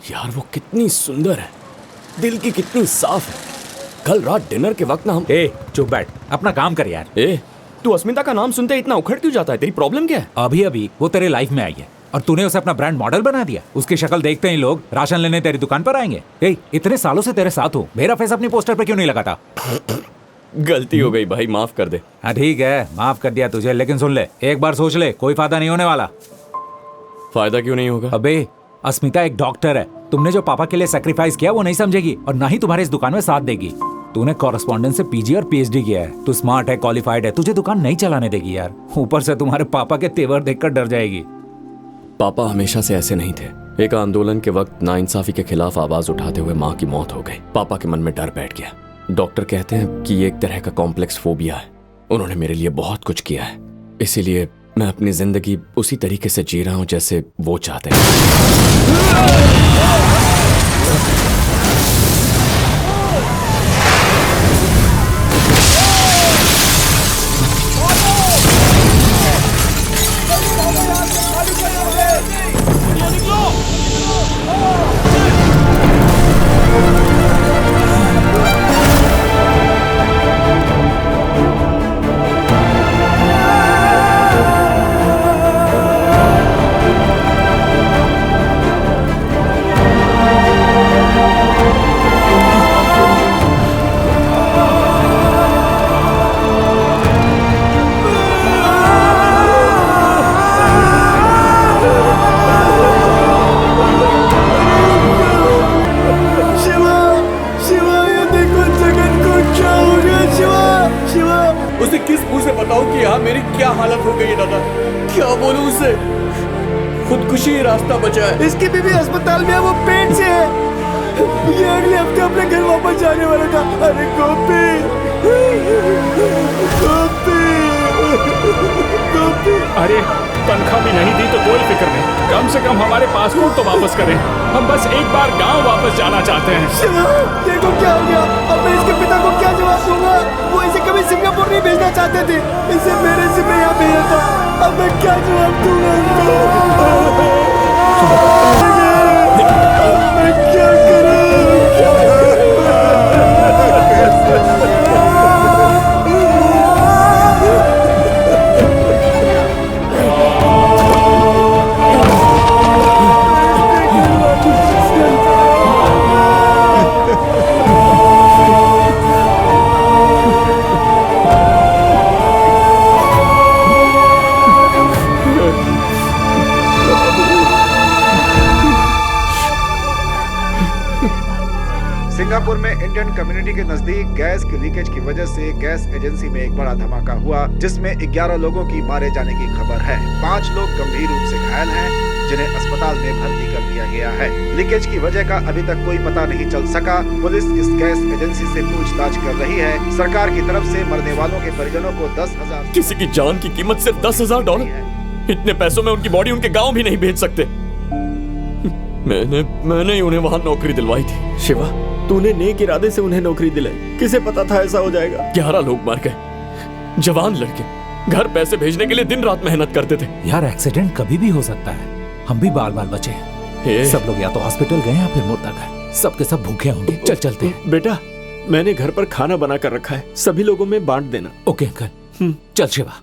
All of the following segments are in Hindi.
यार वो कितनी सुंदर है, दिल की कितनी साफ है। कल रात डिनर के वक्त ना हम चुप बैठ, अपना काम कर यार। तू अस्मिता का नाम सुनते इतना उखड़ क्यों जाता है? तेरी प्रॉब्लम क्या है? अभी अभी वो तेरे लाइफ में आई है और तूने उसे अपना ब्रांड मॉडल बना दिया। उसकी शक्ल देखते ही लोग राशन लेने तेरी दुकान पर आएंगे। इतने सालों से तेरे साथ हूँ, मेरा फेस अपनी पोस्टर पे क्यों नहीं लगाता? गलती हो गई भाई, माफ कर दे। हाँ ठीक है, माफ कर दिया तुझे, लेकिन सुन ले, एक बार सोच ले, कोई फायदा नहीं होने वाला। फायदा क्यों नहीं होगा? अबे अस्मिता एक डॉक्टर है, तुमने जो पापा के लिए सेक्रीफाइस किया वो नहीं समझेगी और ना ही तुम्हारे इस दुकान में साथ देगी। तूने कॉरेस्पॉन्डेंस से पीजी और पीएचडी किया है, तू स्मार्ट है, क्वालिफाइड है, तुझे दुकान नहीं चलाने देगी यार। ऊपर से तुम्हारे पापा के तेवर देखकर डर जाएगी। पापा हमेशा से ऐसे नहीं थे। एक आंदोलन के वक्त नाइंसाफी के खिलाफ आवाज उठाते हुए माँ की मौत हो गई। पापा के मन में डर बैठ गया। डॉक्टर कहते हैं कि ये एक तरह का कॉम्प्लेक्स फोबिया है। उन्होंने मेरे लिए बहुत कुछ किया है, इसीलिए मैं अपनी जिंदगी उसी तरीके से जी रहा हूं जैसे वो चाहते हैं। उसे किस मुंह से बताऊं कि यहाँ मेरी क्या हालत हो गई है दादा? क्या बोलूं उसे? खुदकुशी ही रास्ता बचा है। इसकी बीवी अस्पताल में है, वो पेट से है। ये अगले हफ्ते अपने घर वापस जाने वाला था। अरे गोपी, गोपी, गोपी। अरे तनख्वाह भी नहीं दी तो कोई फिक्र नहीं, कम से कम हमारे पासपोर्ट तो वापस करें। हम बस एक बार गांव वापस जाना चाहते हैं। शिवा, देखो क्या हो गया। अब मैं इसके पिता को क्या जवाब दूंगा? वो इसे कभी सिंगापुर नहीं भेजना चाहते थे, इसे मेरे से मैं यहाँ भेजा था। अब मैं क्या जवाब दूंगा उनको? मैं क्या करूं? सिंगापुर में इंडियन कम्युनिटी के नजदीक गैस की लीकेज की वजह से गैस एजेंसी में एक बड़ा धमाका हुआ, जिसमें 11 लोगों की मारे जाने की खबर है। 5 लोग गंभीर रूप से घायल हैं, जिन्हें अस्पताल में भर्ती कर दिया गया है। लीकेज की वजह का अभी तक कोई पता नहीं चल सका। पुलिस इस गैस एजेंसी से पूछताछ कर रही है। सरकार की तरफ से मरने वालों के परिजनों को 10,000। किसी की जान की कीमत सिर्फ $10,000? इतने पैसों में उनकी बॉडी उनके गाँव भी नहीं भेज सकते। मैंने ही उन्हें वहाँ नौकरी दिलवाई थी। शिवा, तूने नेक इरादे से उन्हें नौकरी दिलाई, किसे पता था ऐसा हो जाएगा? 11 लोग मर गए, जवान लड़के घर पैसे भेजने के लिए दिन रात मेहनत करते थे। यार एक्सीडेंट कभी भी हो सकता है, हम भी बाल बाल बचे हैं। सब लोग या तो हॉस्पिटल गए या फिर मुर्दा घर, सबके सब भूखे होंगे। चल चलते हैं। बेटा, मैंने घर पर खाना बना कर रखा है, सभी लोगों में बांट देना। Okay uncle. चल शिवा।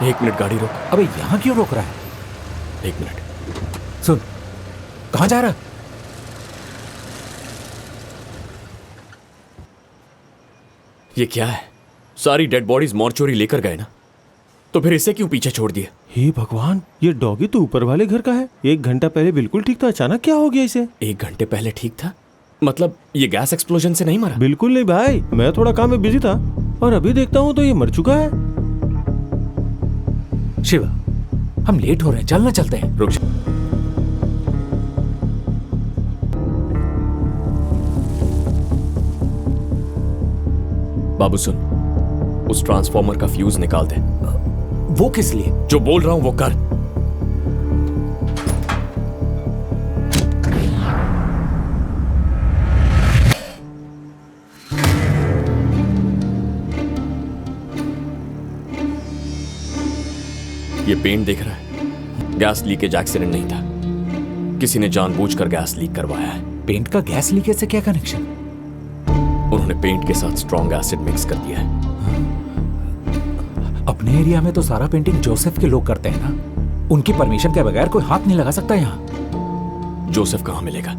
1 मिनट गाड़ी रोक। अबे यहाँ क्यों रोक रहा है? 1 मिनट। सुन, कहाँ जा रहा? ये क्या है? सारी डेड बॉडीज मॉर्चुरी लेकर गए ना, तो फिर इसे क्यों पीछे छोड़ दिया? हे भगवान, ये डॉगी तो ऊपर वाले घर का है। 1 घंटा पहले बिल्कुल ठीक था, अचानक क्या हो गया इसे? 1 घंटे पहले ठीक था? मतलब ये गैस एक्सप्लोजन से नहीं मरा? बिल्कुल नहीं भाई, मैं थोड़ा काम में बिजी था और अभी देखता हूँ तो ये मर चुका है। शिवा, हम लेट हो रहे हैं, चलना चलते हैं। रुक। बाबू सुन, उस ट्रांसफॉर्मर का फ्यूज निकाल दे। वो किस लिए? जो बोल रहा हूं वो कर। ये पेंट दिख रहा है, गैस लीकेज एक्सीडेंट नहीं था, किसी ने जानबूझकर गैस लीक करवाया है। पेंट का गैस लीकेज से क्या कनेक्शन? उन्होंने पेंट के साथ स्ट्रॉन्ग एसिड मिक्स कर दिया है। अपने एरिया में तो सारा पेंटिंग जोसेफ के लोग करते हैं ना, उनकी परमिशन के बगैर कोई हाथ नहीं लगा सकता यहाँ। जोसेफ कहाँ मिलेगा?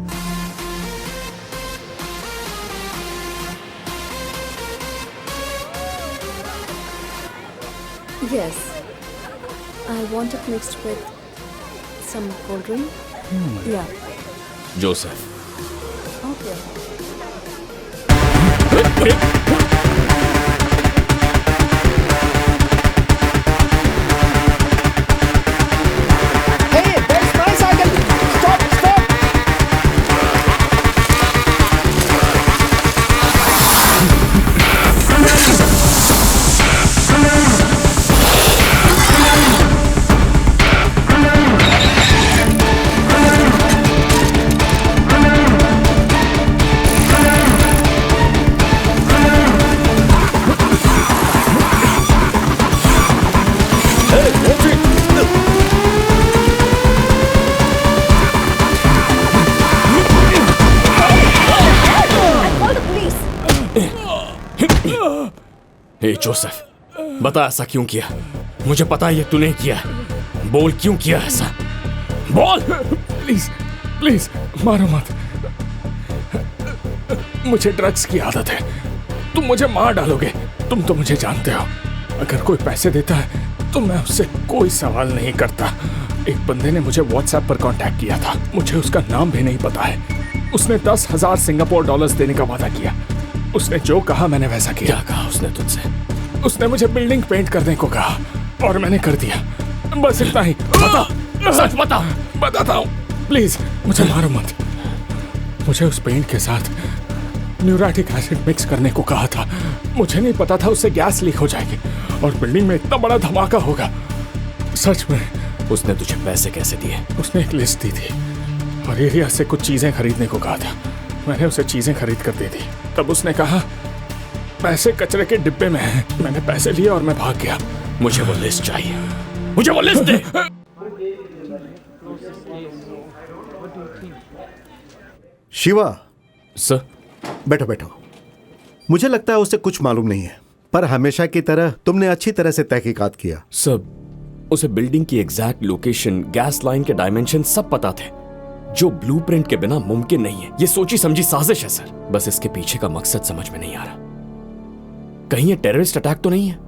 Yes. I want it mixed with some cold drink. Yeah. Joseph. Okay. Hey, there's my cycle. Stop, stop. Hey Joseph, बता ऐसा क्यों किया? मुझे पता है ये तूने किया है। बोल क्यों किया ऐसा? बोल। प्लीज प्लीज मारो मत, मुझे ड्रग्स की आदत है। तुम मुझे मार डालोगे। तुम तो मुझे जानते हो, अगर कोई पैसे देता है तो मैं उससे कोई सवाल नहीं करता। एक बंदे ने मुझे व्हाट्सएप पर कांटेक्ट किया था, मुझे उसका नाम भी नहीं पता है। उसने 10,000 सिंगापुर डॉलर्स देने का वादा किया। उसने जो कहा मैंने वैसा किया। क्या कहा उसने तुझसे? उसने मुझे बिल्डिंग पेंट करने को कहा और मैंने कर दिया। बस इतना ही। बता, सच बता। बताता हूँ, प्लीज मुझे मारो मत। मुझे उस पेंट के साथ न्यूरेटिक एसिड मिक्स करने को कहा था। मुझे नहीं पता था उससे गैस लीक हो जाएगी और बिल्डिंग में इतना बड़ा धमाका होगा। सच में। उसने तुझे पैसे कैसे दिए? उसने एक लिस्ट दी थी और एरिया से कुछ चीजें खरीदने को कहा था। मैंने उसे चीजें खरीद कर दे दी। तब उसने कहा पैसे कचरे के डिब्बे में हैं। मैंने पैसे लिए और मैं भाग गया। मुझे वो लिस्ट चाहिए, मुझे वो लिस्ट दे। शिवा, सर। बैठो बैठो। मुझे लगता है उसे कुछ मालूम नहीं है, पर हमेशा की तरह तुमने अच्छी तरह से तहकीकात किया। सर, उसे बिल्डिंग की एग्जैक्ट लोकेशन, गैस लाइन के डायमेंशन सब पता थे, जो ब्लूप्रिंट के बिना मुमकिन नहीं है। ये सोची समझी साजिश है सर। बस इसके पीछे का मकसद समझ में नहीं आ रहा। कहीं ये टेररिस्ट अटैक तो नहीं है?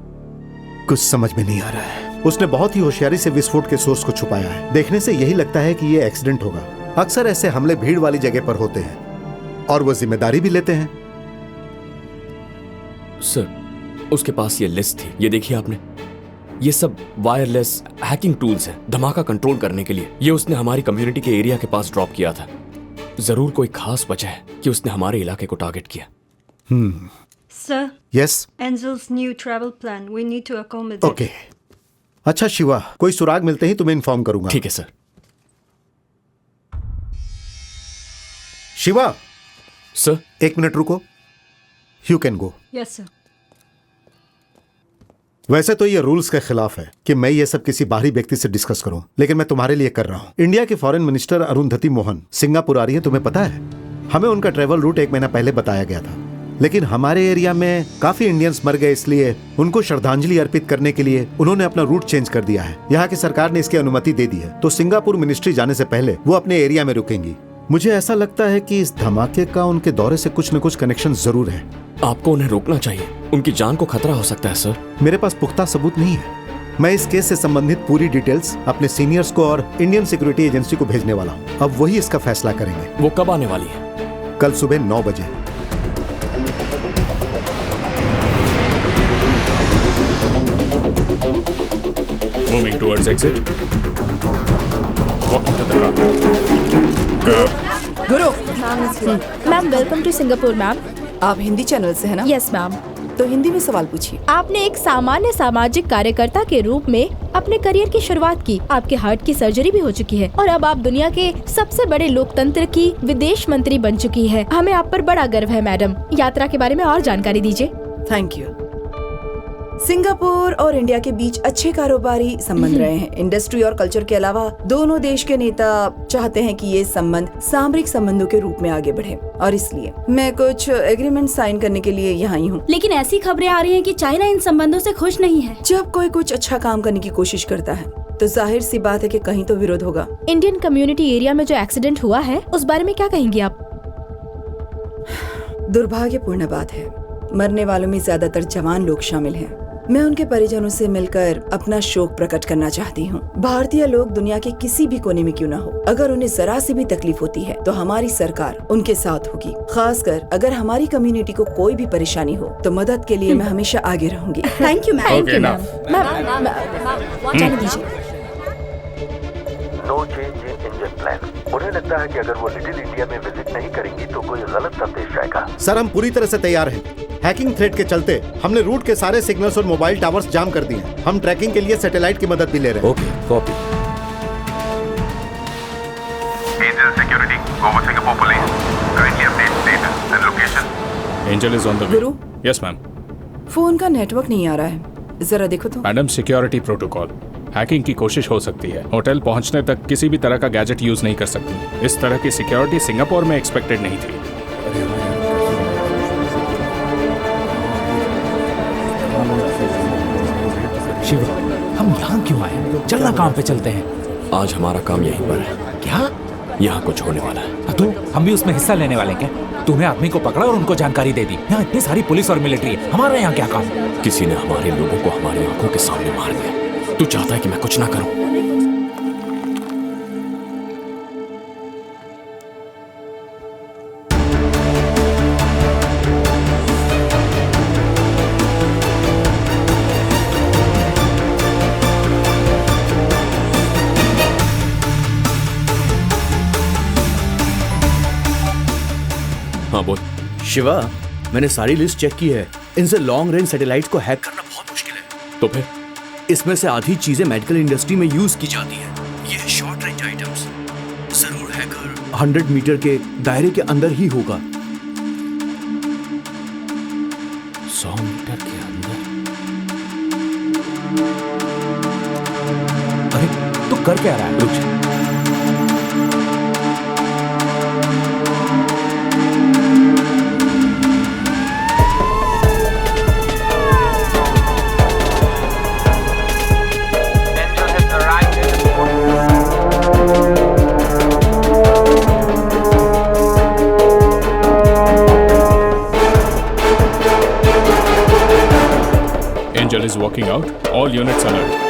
कुछ समझ में नहीं आ रहा है। उसने बहुत ही होशियारी से विस्फोट के सोर्स को छुपाया है। देखने से यही लगता है कि ये एक्सीडेंट होगा। अक्सर ऐसे हमले भीड़ वाली जगह पर होते हैं और वो जिम्मेदारी भी लेते हैं। सर, उसके पास ये लिस्ट थी, ये देखिए आपने। ये सब वायरलेस हैकिंग टूल्स हैं धमाका कंट्रोल करने के लिए। ये उसने हमारी कम्युनिटी के एरिया के पास ड्रॉप किया था। जरूर कोई खास वजह है कि उसने हमारे इलाके को टारगेट किया। Sir, yes, Angel's new travel plan. We need to accommodate. Okay. अच्छा शिवा, कोई सुराग मिलते ही तुम्हें इन्फॉर्म करूंगा। ठीक है सर। शिवा, सर। 1 मिनट रुको। You can go. Yes, sir. वैसे तो ये रूल्स के खिलाफ है कि मैं ये सब किसी बाहरी व्यक्ति से डिस्कस करूं, लेकिन मैं तुम्हारे लिए कर रहा हूं। इंडिया के foreign minister Arundhati Mohan Singapore आ रही है, तुम्हें पता है? हमें उनका ट्रेवल रूट 1 महीना पहले बताया गया था, लेकिन हमारे एरिया में काफी इंडियंस मर गए, इसलिए उनको श्रद्धांजलि अर्पित करने के लिए उन्होंने अपना रूट चेंज कर दिया है। यहाँ की सरकार ने इसकी अनुमति दे दी है, तो सिंगापुर मिनिस्ट्री जाने से पहले वो अपने एरिया में रुकेंगी। मुझे ऐसा लगता है कि इस धमाके का उनके दौरे से कुछ न कुछ कनेक्शन जरूर है। आपको उन्हें रोकना चाहिए, उनकी जान को खतरा हो सकता है सर। मेरे पास पुख्ता सबूत नहीं है। मैं इस केस से संबंधित पूरी डिटेल्स अपने सीनियर्स को और इंडियन सिक्योरिटी एजेंसी को भेजने वाला हूँ। अब वही इसका फैसला करेंगे। वो कब आने वाली है? कल सुबह 9 बजे। Moving towards exit. Walking to the car. गुरु, ma'am welcome to Singapore ma'am. आप हिंदी चैनल से है ना? Yes ma'am. तो हिंदी में सवाल पूछिए। आपने एक सामान्य सामाजिक कार्यकर्ता के रूप में अपने करियर की शुरुआत की। आपके हार्ट की सर्जरी भी हो चुकी है और अब आप दुनिया के सबसे बड़े लोकतंत्र की विदेश मंत्री बन चुकी है। हमें आप पर बड़ा गर्व है मैडम। यात्रा के बारे में और जानकारी दीजिए। Thank you. सिंगापुर और इंडिया के बीच अच्छे कारोबारी संबंध रहे हैं। इंडस्ट्री और कल्चर के अलावा दोनों देश के नेता चाहते हैं कि ये संबंध सामरिक संबंधों के रूप में आगे बढ़े, और इसलिए मैं कुछ एग्रीमेंट साइन करने के लिए यहाँ ही हूँ। लेकिन ऐसी खबरें आ रही हैं कि चाइना इन संबंधों से खुश नहीं है। जब कोई कुछ अच्छा काम करने की कोशिश करता है तो जाहिर सी बात है कि कहीं तो विरोध होगा। इंडियन कम्युनिटी एरिया में जो एक्सीडेंट हुआ है उस बारे में क्या कहेंगी आप? दुर्भाग्यपूर्ण बात है, मरने वालों में ज्यादातर जवान लोग शामिल हैं। मैं उनके परिजनों से मिलकर अपना शोक प्रकट करना चाहती हूँ। भारतीय लोग दुनिया के किसी भी कोने में क्यों न हो, अगर उन्हें जरा सी भी तकलीफ होती है तो हमारी सरकार उनके साथ होगी। खासकर अगर हमारी कम्युनिटी को कोई भी परेशानी हो तो मदद के लिए मैं हमेशा आगे रहूंगी। Thank you ma'am. Thank you ma'am. जाने मैम दीजिए। No change in engine plan. उन्हें लगता है कि अगर वो लिटिल इंडिया में विजिट नहीं करेंगी तो कोई गलत संदेश जाएगा। सर, हम पूरी तरह से तैयार हैं। हैकिंग थ्रेट के चलते हमने रूट के सारे सिग्नल्स और मोबाइल टावर्स जाम कर दिए हैं। हम ट्रैकिंग के लिए सैटेलाइट की मदद भी ले रहे हैं। Okay, copy. Angel security, over Singapore police, kindly update status and location. Angel is on the way. Guru, yes ma'am. Phone का नेटवर्क नहीं आ रहा है, जरा देखो तो। मैडम, सिक्योरिटी प्रोटोकॉल, हैकिंग की कोशिश हो सकती है। होटल पहुंचने तक किसी भी तरह का गैजेट यूज नहीं कर सकती। इस तरह की सिक्योरिटी सिंगापुर में एक्सपेक्टेड नहीं थी। शिव, हम यहाँ क्यों आए? चलना काम पे चलते हैं। आज हमारा काम यहीं पर है। क्या? यहाँ कुछ होने वाला है। तो हम भी उसमें हिस्सा लेने वाले हैं क्या? तूने आदमी को पकड़ा और उनको जानकारी दे दी। यहाँ इतनी सारी पुलिस और मिलिट्री है, हमारा यहाँ क्या काम? किसी ने हमारे लोगों को हमारी आंखों के सामने मार दिया। तू चाहता है कि मैं कुछ ना करूं? हाँ बोल। शिवा, मैंने सारी लिस्ट चेक की है। इनसे लॉन्ग रेंज सैटेलाइट को हैक करना बहुत मुश्किल है। तो फिर इसमें से आधी चीजें मेडिकल इंडस्ट्री में यूज की जाती है। ये शॉर्ट रेंज आइटम्स जरूर हैकर 100 मीटर के दायरे के अंदर ही होगा। 100 मीटर के अंदर? अरे तू कर क्या रहा है? रुक जा। Angel is walking out. All units alert.